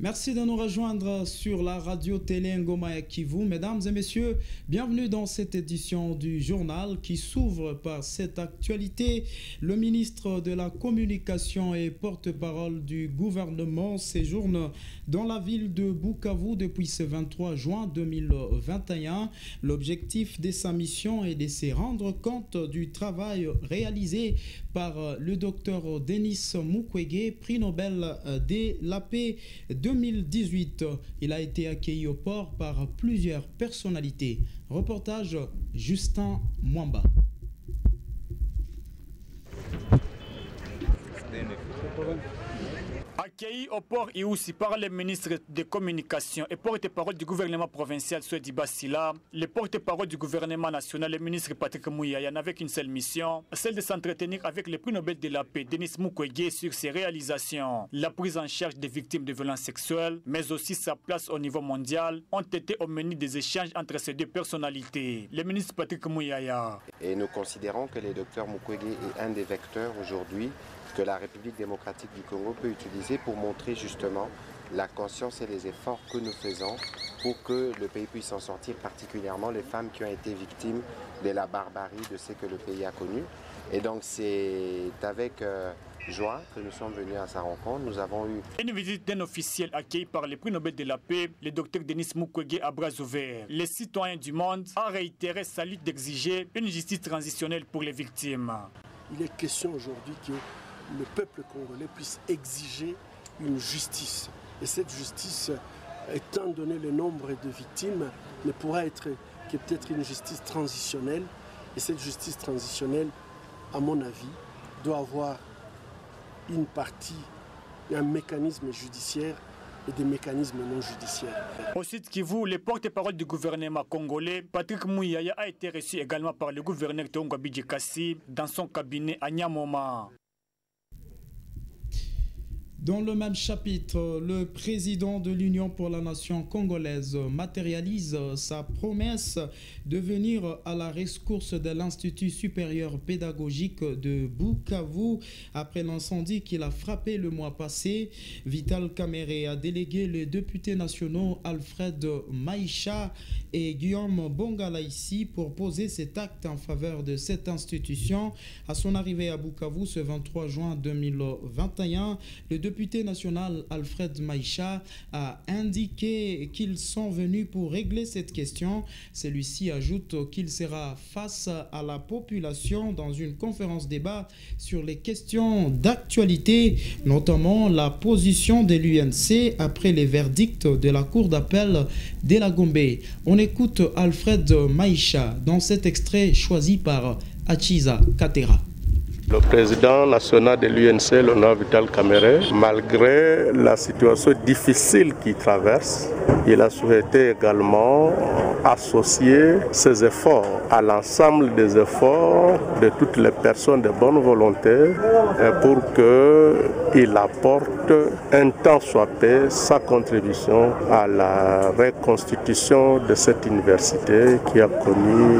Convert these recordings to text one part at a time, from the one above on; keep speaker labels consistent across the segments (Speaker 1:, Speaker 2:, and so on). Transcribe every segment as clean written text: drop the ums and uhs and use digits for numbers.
Speaker 1: Merci de nous rejoindre sur la radio-télé Ngoma Kivu. Mesdames et messieurs, bienvenue dans cette édition du journal qui s'ouvre par cette actualité. Le ministre de la Communication et porte-parole du gouvernement séjourne dans la ville de Bukavu depuis ce 23 juin 2021. L'objectif de sa mission est de se rendre compte du travail réalisé par le docteur Denis Mukwege, prix Nobel de la paix 2018. Il a été accueilli au port par plusieurs personnalités. Reportage Justin Mwamba.
Speaker 2: Accueilli au port Iousi par le ministre des Communications et porte-parole du gouvernement provincial Swedi Bassila, le porte-parole du gouvernement national, le ministre Patrick Muyaya, n'avait qu'une seule mission, celle de s'entretenir avec le prix Nobel de la paix, Denis Mukwege, sur ses réalisations. La prise en charge des victimes de violences sexuelles, mais aussi sa place au niveau mondial, ont été au menu des échanges entre ces deux personnalités. Le ministre Patrick Muyaya.
Speaker 3: Et nous considérons que le docteur Mukwege est un des vecteurs aujourd'hui que la République démocratique du Congo peut utiliser pour montrer justement la conscience et les efforts que nous faisons pour que le pays puisse en sortir, particulièrement les femmes qui ont été victimes de la barbarie de ce que le pays a connu. Et donc c'est avec joie que nous sommes venus à sa rencontre. Nous avons eu
Speaker 2: une visite d'un officiel accueilli par le prix Nobel de la paix, le docteur Denis Mukwege, à bras ouverts. Les citoyens du monde ont réitéré sa lutte d'exiger une justice transitionnelle pour les victimes.
Speaker 4: Il est question aujourd'hui que le peuple congolais puisse exiger une justice. Et cette justice, étant donné le nombre de victimes, ne pourra être que peut-être une justice transitionnelle. Et cette justice transitionnelle, à mon avis, doit avoir une partie, un mécanisme judiciaire et des mécanismes non judiciaires.
Speaker 2: Au Sud Kivu, le porte-parole du gouvernement congolais, Patrick Muyaya, a été reçu également par le gouverneur Tongo Bidjikassi dans son cabinet à Nyamoma.
Speaker 1: Dans le même chapitre, le président de l'Union pour la nation congolaise matérialise sa promesse de venir à la rescousse de l'Institut supérieur pédagogique de Bukavu après l'incendie qu'il a frappé le mois passé. Vital Kamerhe a délégué les députés nationaux Alfred Maïcha et Guillaume Bongalaïsi pour poser cet acte en faveur de cette institution. À son arrivée à Bukavu ce 23 juin 2021, le député national Alfred Maïcha a indiqué qu'ils sont venus pour régler cette question. Celui-ci ajoute qu'il sera face à la population dans une conférence débat sur les questions d'actualité, notamment la position de l'UNC après les verdicts de la Cour d'appel de la Gombe. On écoute Alfred Maïcha dans cet extrait choisi par Achiza Katera.
Speaker 5: Le président national de l'UNC, l'honorable Vital Kamerhe, malgré la situation difficile qu'il traverse, il a souhaité également associer ses efforts à l'ensemble des efforts de toutes les personnes de bonne volonté pour qu'il apporte un tant soit peu sa contribution à la reconstitution de cette université qui a connu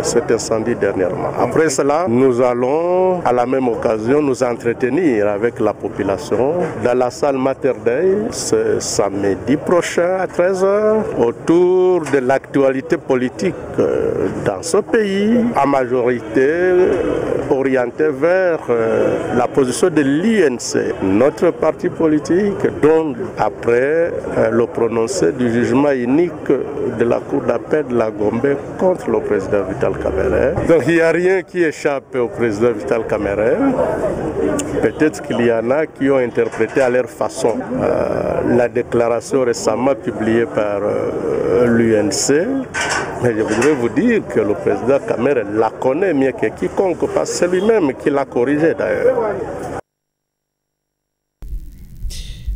Speaker 5: cet incendie dernièrement. Après cela, nous allons à la même occasion nous entretenir avec la population dans la salle Mater Dei ce samedi prochain à 13h autour de l'actualité politique dans ce pays, en majorité orientée vers la position de l'UNC, notre parti politique, dont après le prononcé du jugement unique de la Cour d'appel de la Gombe contre le président Vital Kamerhe. Donc il n'y a rien qui échappe au président Vital Kamerhe. Peut-être qu'il y en a qui ont interprété à leur façon la déclaration récemment publiée par l'UNC. Mais je voudrais vous dire que le président Kamerhe la connaît mieux que quiconque, parce que c'est lui-même qui l'a corrigé d'ailleurs.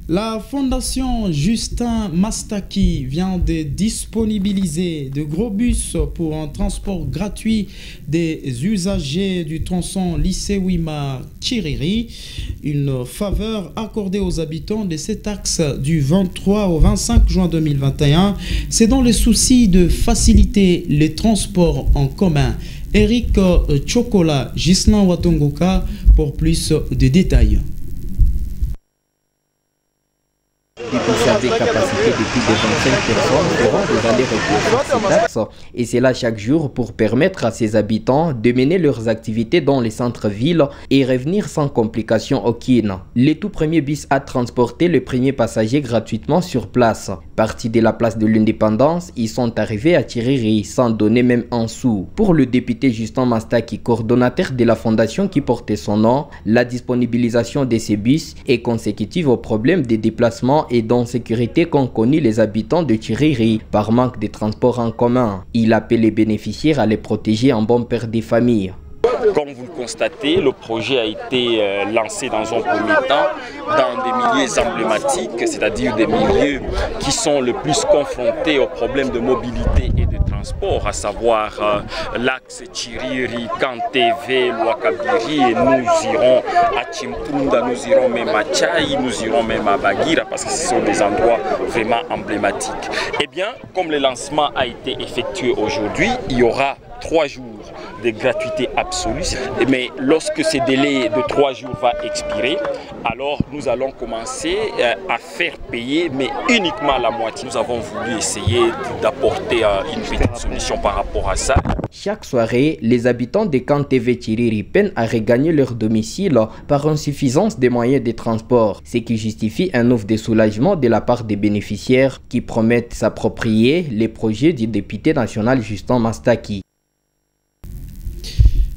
Speaker 1: La fondation Justin Mastaki vient de disponibiliser de gros bus pour un transport gratuit des usagers du tronçon lycée Wima Chiriri, une faveur accordée aux habitants de cet axe du 23 au 25 juin 2021. C'est dans le souci de faciliter les transports en commun. Eric Chokola, Gislain Watongoka pour plus de détails.
Speaker 6: Depuis avec capacité de plus de 25 personnes feront des allers-retours sur cet axe, et c'est là chaque jour pour permettre à ses habitants de mener leurs activités dans les centres-villes et revenir sans complication aucune. Le tout premier bus a transporté le premier passager gratuitement sur place. Partis de la place de l'Indépendance, ils sont arrivés à Chiriri sans donner même un sou. Pour le député Justin Mastaki, coordonnateur de la fondation qui portait son nom, la disponibilisation de ces bus est consécutive au problème des déplacements et d'insécurité qu'ont connu les habitants de Chiriri par manque de transports en commun. Il appelle les bénéficiaires à les protéger en bon père des familles.
Speaker 7: Comme vous le constatez, le projet a été lancé dans un premier temps dans des milieux emblématiques, c'est-à-dire des milieux qui sont le plus confrontés aux problèmes de mobilité et de transport, à savoir l'axe Chiriri, Kanteve, Louakabiri, et nous irons à Chimpunda, nous irons même à Tchaï, nous irons même à Bagira, parce que ce sont des endroits vraiment emblématiques. Eh bien, comme le lancement a été effectué aujourd'hui, il y aura 3 jours de gratuité absolue, mais lorsque ce délai de 3 jours va expirer, alors nous allons commencer à faire payer, mais uniquement la moitié. Nous avons voulu essayer d'apporter une petite solution par rapport à ça.
Speaker 6: Chaque soirée, les habitants de Kanteve Chiriri peinent à regagner leur domicile par insuffisance des moyens de transport, ce qui justifie un offre de soulagement de la part des bénéficiaires qui promettent s'approprier les projets du député national Justin Mastaki.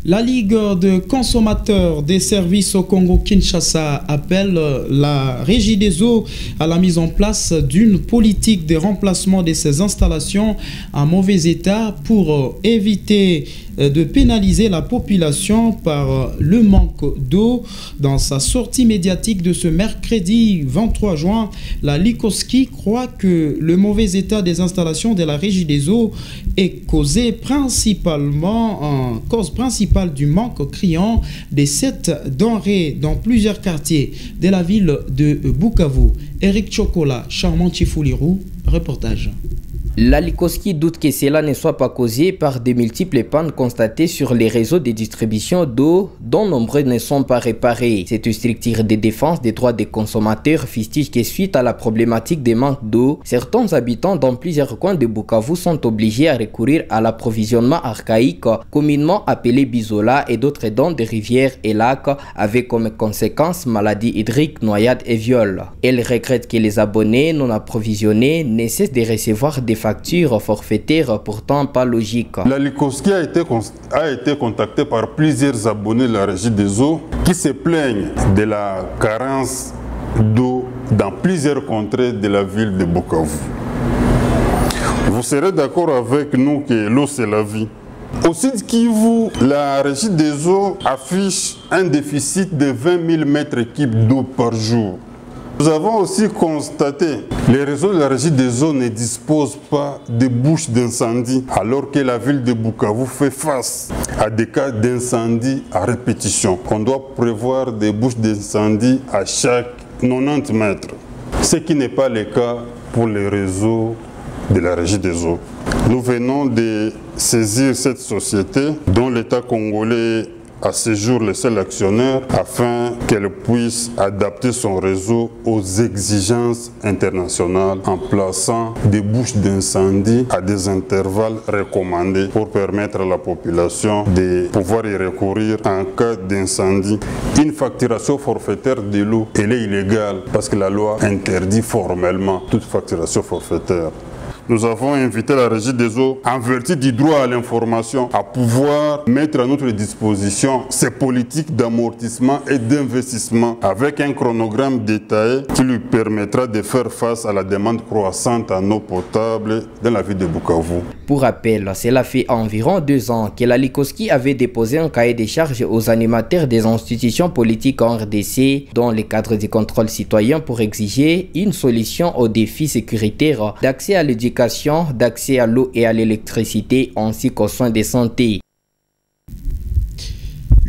Speaker 1: La Ligue de consommateurs des services au Congo-Kinshasa appelle la Régie des eaux à la mise en place d'une politique de remplacement de ces installations en mauvais état pour éviter de pénaliser la population par le manque d'eau. Dans sa sortie médiatique de ce mercredi 23 juin, la Likoski croit que le mauvais état des installations de la Régie des eaux est cause principale du manque criant de cette denrée dans plusieurs quartiers de la ville de Bukavu. Eric Chokola, Charmant Chifoulirou, reportage.
Speaker 6: La Likoski doute que cela ne soit pas causé par de multiples pannes constatées sur les réseaux de distribution d'eau dont nombreux ne sont pas réparés. Cette structure de défense des droits des consommateurs fustige que suite à la problématique des manques d'eau, certains habitants dans plusieurs coins de Bukavu sont obligés à recourir à l'approvisionnement archaïque communément appelé bisola et d'autres dents de rivières et lacs avec comme conséquence maladies hydriques, noyades et viols. Elle regrette que les abonnés non approvisionnés ne cessent de recevoir des factures forfaitaires pourtant pas logiques.
Speaker 8: La Likoski a été contactée par plusieurs abonnés de la Régie des eaux qui se plaignent de la carence d'eau dans plusieurs contrées de la ville de Bukavu. Vous serez d'accord avec nous que l'eau c'est la vie. Au sud Kivu, la Régie des eaux affiche un déficit de 20 000 mètres cubes d'eau par jour. Nous avons aussi constaté que les réseaux de la Régie des eaux ne disposent pas de bouches d'incendie, alors que la ville de Bukavu fait face à des cas d'incendie à répétition. On doit prévoir des bouches d'incendie à chaque 90 mètres, ce qui n'est pas le cas pour les réseaux de la Régie des eaux. Nous venons de saisir cette société dont l'État congolais à ce jour le seul actionnaire afin qu'elle puisse adapter son réseau aux exigences internationales en plaçant des bouches d'incendie à des intervalles recommandés pour permettre à la population de pouvoir y recourir en cas d'incendie. Une facturation forfaitaire de l'eau, elle est illégale parce que la loi interdit formellement toute facturation forfaitaire. Nous avons invité la Régie des eaux, en vertu du droit à l'information, à pouvoir mettre à notre disposition ces politiques d'amortissement et d'investissement avec un chronogramme détaillé qui lui permettra de faire face à la demande croissante en eau potable dans la ville de Bukavu.
Speaker 6: Pour rappel, cela fait environ 2 ans que la Likoski avait déposé un cahier des charges aux animateurs des institutions politiques en RDC dans le cadre du contrôle citoyen pour exiger une solution aux défis sécuritaires d'accès à l'éducation, d'accès à l'eau et à l'électricité ainsi qu'aux soins de santé.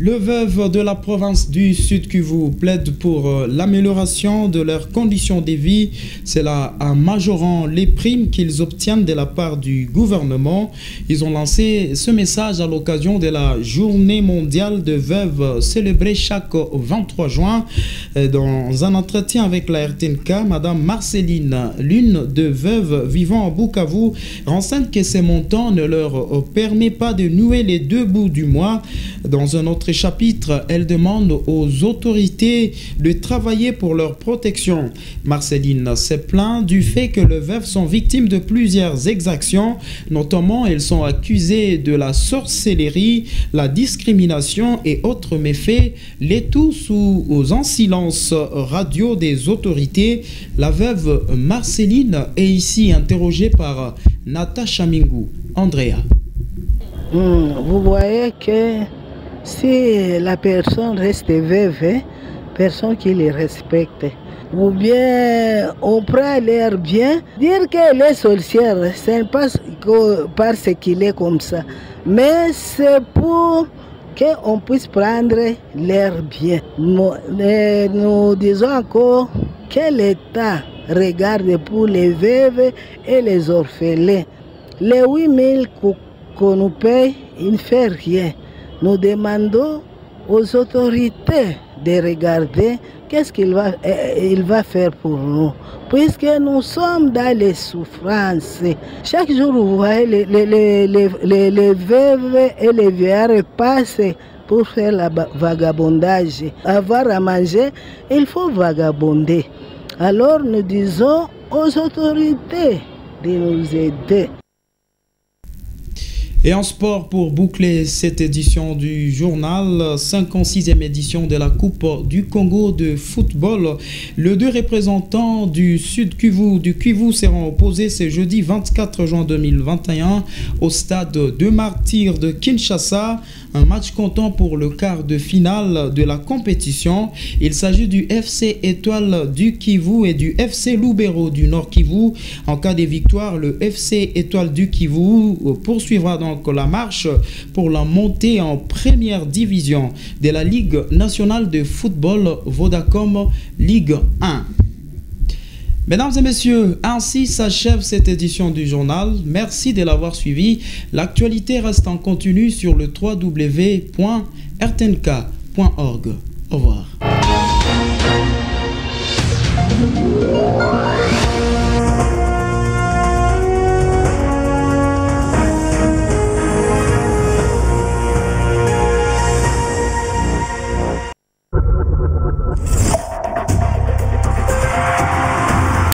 Speaker 1: Le veuve de la province du Sud Kivu plaide pour l'amélioration de leurs conditions de vie, cela en majorant les primes qu'ils obtiennent de la part du gouvernement. Ils ont lancé ce message à l'occasion de la journée mondiale de veuves célébrée chaque 23 juin. Dans un entretien avec la RTNK, Madame Marceline, l'une de veuves vivant à Bukavu, renseigne que ces montants ne leur permet pas de nouer les deux bouts du mois. Dans un autre chapitre, elle demande aux autorités de travailler pour leur protection. Marceline se plaint du fait que les veuves sont victimes de plusieurs exactions, notamment elles sont accusées de la sorcellerie, la discrimination et autres méfaits, les tout sous un silence radio des autorités. La veuve Marceline est ici interrogée par Natacha Mingou. Andrea.
Speaker 9: Vous voyez que si la personne reste veuve, personne qui les respecte. Ou bien on prend l'air bien. Dire qu'elle est sorcière, ce n'est pas parce qu'il est comme ça. Mais c'est pour qu'on puisse prendre l'air bien. Nous disons encore que l'État regarde pour les veuves et les orphelins. Les 8 000 qu'on nous paye, il ne fait rien. Nous demandons aux autorités de regarder qu'est-ce qu'il va faire pour nous. Puisque nous sommes dans les souffrances. Chaque jour, vous voyez, les veuves et les vieillards passent pour faire le vagabondage. Avoir à manger, il faut vagabonder. Alors nous disons aux autorités de nous aider.
Speaker 1: Et en sport, pour boucler cette édition du journal, 56e édition de la Coupe du Congo de football, les deux représentants du Sud Kivu seront opposés ce jeudi 24 juin 2021 au stade de Martyrs de Kinshasa. Un match comptant pour le quart de finale de la compétition. Il s'agit du FC Étoile du Kivu et du FC Lubero du Nord Kivu. En cas de victoire, le FC Étoile du Kivu poursuivra donc la marche pour la montée en première division de la Ligue nationale de football Vodacom Ligue 1. Mesdames et messieurs, ainsi s'achève cette édition du journal. Merci de l'avoir suivi. L'actualité reste en continu sur le www.rtnk.org. Au revoir.